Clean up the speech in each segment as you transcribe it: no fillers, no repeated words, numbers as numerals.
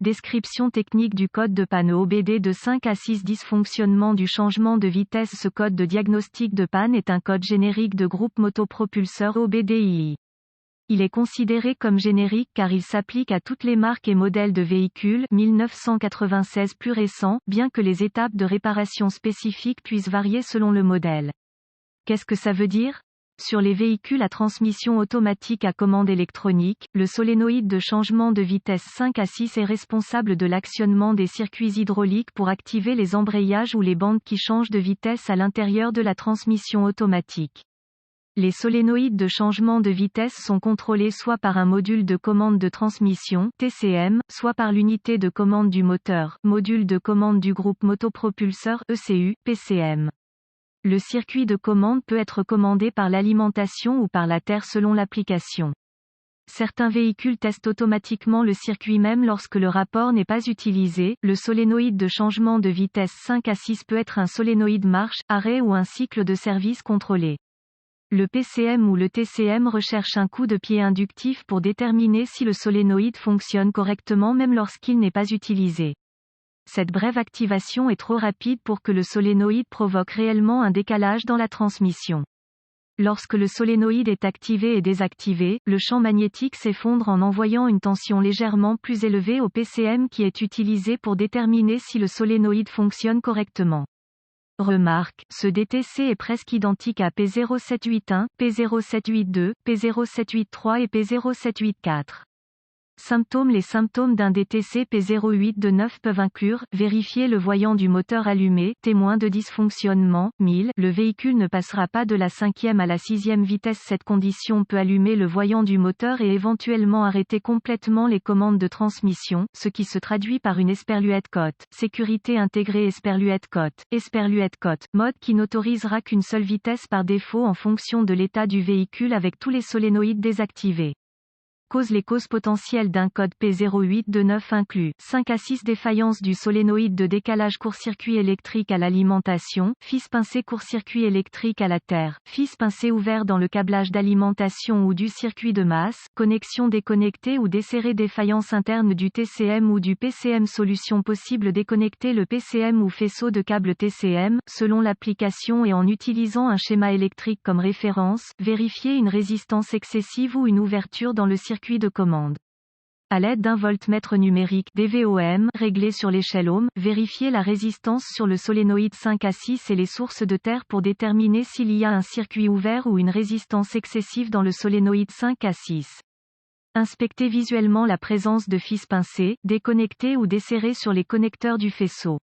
Description technique du code de panne OBD de 5 à 6. Dysfonctionnement du changement de vitesse. Ce code de diagnostic de panne est un code générique de groupe motopropulseur OBDII. Il est considéré comme générique car il s'applique à toutes les marques et modèles de véhicules 1996 plus récents, bien que les étapes de réparation spécifiques puissent varier selon le modèle. Qu'est-ce que ça veut dire ? Sur les véhicules à transmission automatique à commande électronique, le solénoïde de changement de vitesse 5 à 6 est responsable de l'actionnement des circuits hydrauliques pour activer les embrayages ou les bandes qui changent de vitesse à l'intérieur de la transmission automatique. Les solénoïdes de changement de vitesse sont contrôlés soit par un module de commande de transmission (TCM), soit par l'unité de commande du moteur, module de commande du groupe motopropulseur (ECU), PCM. Le circuit de commande peut être commandé par l'alimentation ou par la terre selon l'application. Certains véhicules testent automatiquement le circuit même lorsque le rapport n'est pas utilisé. Le solénoïde de changement de vitesse 5 à 6 peut être un solénoïde marche, arrêt ou un cycle de service contrôlé. Le PCM ou le TCM recherche un coup de pied inductif pour déterminer si le solénoïde fonctionne correctement même lorsqu'il n'est pas utilisé. Cette brève activation est trop rapide pour que le solénoïde provoque réellement un décalage dans la transmission. Lorsque le solénoïde est activé et désactivé, le champ magnétique s'effondre en envoyant une tension légèrement plus élevée au PCM qui est utilisé pour déterminer si le solénoïde fonctionne correctement. Remarque, ce DTC est presque identique à P0781, P0782, P0783 et P0784. Symptômes. Les symptômes d'un DTC P0829 peuvent inclure, vérifier le voyant du moteur allumé, témoin de dysfonctionnement, 1000, le véhicule ne passera pas de la 5e à la 6e vitesse. Cette condition peut allumer le voyant du moteur et éventuellement arrêter complètement les commandes de transmission, ce qui se traduit par une esperluette cote. Sécurité intégrée esperluette cote, mode qui n'autorisera qu'une seule vitesse par défaut en fonction de l'état du véhicule avec tous les solénoïdes désactivés. Les causes potentielles d'un code P0829 incluent 5 à 6 défaillance du solénoïde de décalage court-circuit électrique à l'alimentation, fils pincé court-circuit électrique à la terre, fils pincé ouvert dans le câblage d'alimentation ou du circuit de masse, connexion déconnectée ou desserrée, défaillance interne du TCM ou du PCM. Solution possible: déconnecter le PCM ou faisceau de câble TCM, selon l'application et en utilisant un schéma électrique comme référence, vérifier une résistance excessive ou une ouverture dans le circuit de commande. À l'aide d'un voltmètre numérique DVOM réglé sur l'échelle ohm, vérifier la résistance sur le solénoïde 5 à 6 et les sources de terre pour déterminer s'il y a un circuit ouvert ou une résistance excessive dans le solénoïde 5 à 6. Inspecter visuellement la présence de fils pincés, déconnectés ou desserrés sur les connecteurs du faisceau.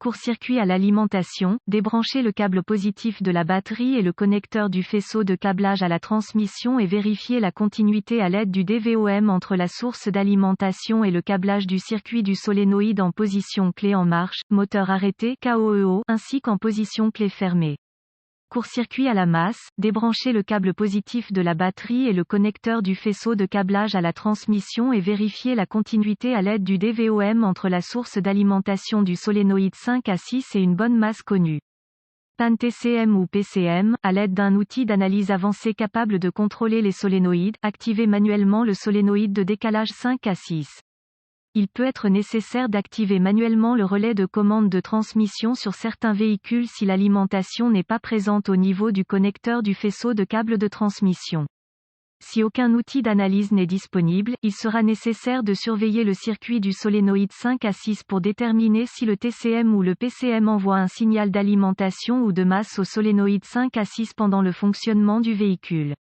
Court-circuit à l'alimentation, débrancher le câble positif de la batterie et le connecteur du faisceau de câblage à la transmission et vérifier la continuité à l'aide du DVOM entre la source d'alimentation et le câblage du circuit du solénoïde en position clé en marche, moteur arrêté KOEO, ainsi qu'en position clé fermée. Court-circuit à la masse, débrancher le câble positif de la batterie et le connecteur du faisceau de câblage à la transmission et vérifier la continuité à l'aide du DVOM entre la source d'alimentation du solénoïde 5 à 6 et une bonne masse connue. Panne TCM ou PCM, à l'aide d'un outil d'analyse avancé capable de contrôler les solénoïdes, activer manuellement le solénoïde de décalage 5 à 6. Il peut être nécessaire d'activer manuellement le relais de commande de transmission sur certains véhicules si l'alimentation n'est pas présente au niveau du connecteur du faisceau de câble de transmission. Si aucun outil d'analyse n'est disponible, il sera nécessaire de surveiller le circuit du solénoïde 5 à 6 pour déterminer si le TCM ou le PCM envoie un signal d'alimentation ou de masse au solénoïde 5 à 6 pendant le fonctionnement du véhicule.